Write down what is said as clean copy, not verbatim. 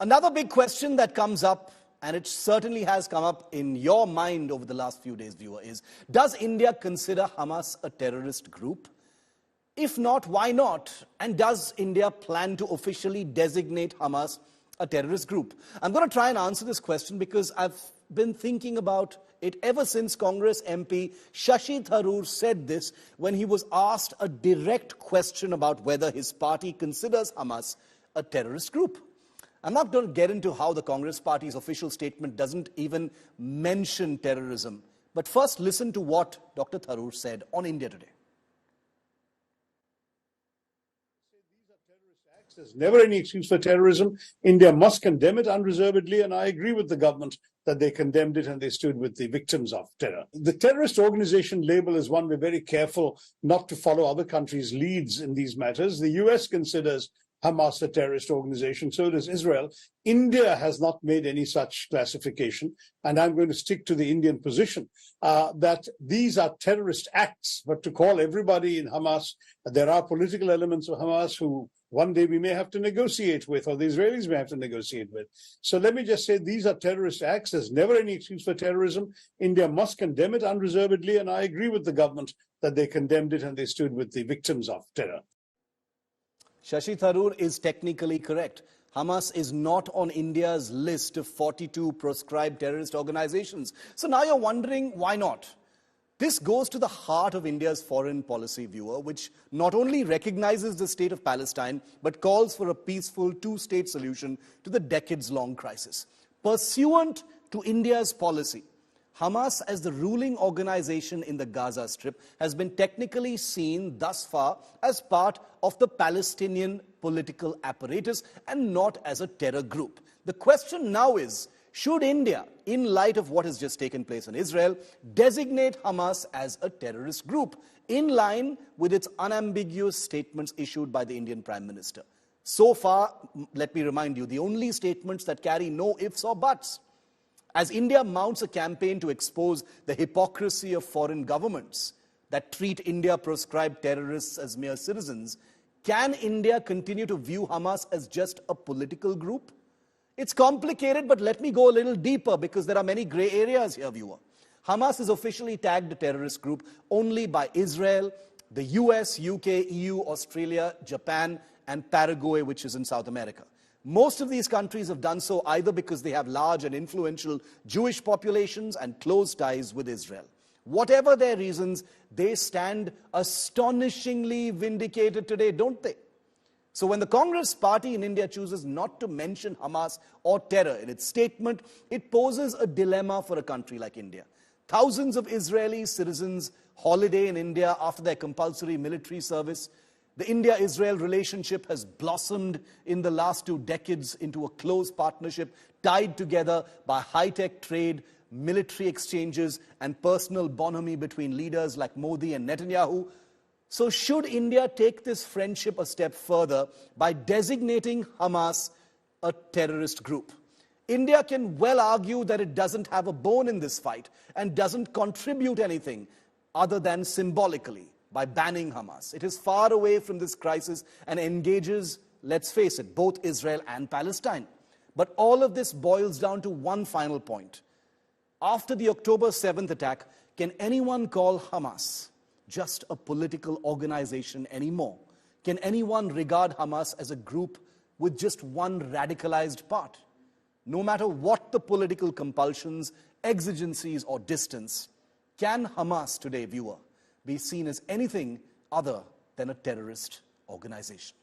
Another big question that comes up, and it certainly has come up in your mind over the last few days, viewer, is, does India consider Hamas a terrorist group? If not, why not? And does India plan to officially designate Hamas a terrorist group? I'm going to try and answer this question because I've been thinking about it ever since Congress MP Shashi Tharoor said this when he was asked a direct question about whether his party considers Hamas a terrorist group. I'm not going to get into how the Congress party's official statement doesn't even mention terrorism. But first, listen to what Dr. Tharoor said on India Today. There's never any excuse for terrorism. India must condemn it unreservedly, and I agree with the government that they condemned it and they stood with the victims of terror. The terrorist organization label is one we're very careful not to follow other countries' leads in these matters. The US considers Hamas a terrorist organization, so does Israel. India has not made any such classification, and I'm going to stick to the Indian position that these are terrorist acts. But to call everybody in Hamas, there are political elements of Hamas who one day we may have to negotiate with, or the Israelis may have to negotiate with. So let me just say these are terrorist acts. There's never any excuse for terrorism. India must condemn it unreservedly, and I agree with the government that they condemned it and they stood with the victims of terror. Shashi Tharoor is technically correct. Hamas is not on India's list of 42 proscribed terrorist organizations. So now you're wondering, why not? This goes to the heart of India's foreign policy, viewer, which not only recognizes the state of Palestine, but calls for a peaceful two-state solution to the decades-long crisis. Pursuant to India's policy, Hamas, as the ruling organization in the Gaza Strip, has been technically seen thus far as part of the Palestinian political apparatus and not as a terror group. The question now is, should India, in light of what has just taken place in Israel, designate Hamas as a terrorist group, in line with its unambiguous statements issued by the Indian Prime Minister? So far, let me remind you, the only statements that carry no ifs or buts. As India mounts a campaign to expose the hypocrisy of foreign governments that treat India-proscribed terrorists as mere citizens, can India continue to view Hamas as just a political group? It's complicated, but let me go a little deeper because there are many gray areas here, viewer. Hamas is officially tagged a terrorist group only by Israel, the US, UK, EU, Australia, Japan, and Paraguay, which is in South America. Most of these countries have done so either because they have large and influential Jewish populations and close ties with Israel. Whatever their reasons, they stand astonishingly vindicated today, don't they? So when the Congress party in India chooses not to mention Hamas or terror in its statement, it poses a dilemma for a country like India. Thousands of Israeli citizens holiday in India after their compulsory military service. The India-Israel relationship has blossomed in the last 2 decades into a close partnership tied together by high-tech trade, military exchanges, and personal bonhomie between leaders like Modi and Netanyahu. So should India take this friendship a step further by designating Hamas a terrorist group? India can well argue that it doesn't have a bone in this fight and doesn't contribute anything other than symbolically by banning Hamas. It is far away from this crisis and engages, let's face it, both Israel and Palestine. But all of this boils down to one final point. After the October 7th attack, can anyone call Hamas just a political organization anymore? Can anyone regard Hamas as a group with just one radicalized part? No matter what the political compulsions, exigencies, or distance, can Hamas today, viewer, be seen as anything other than a terrorist organization?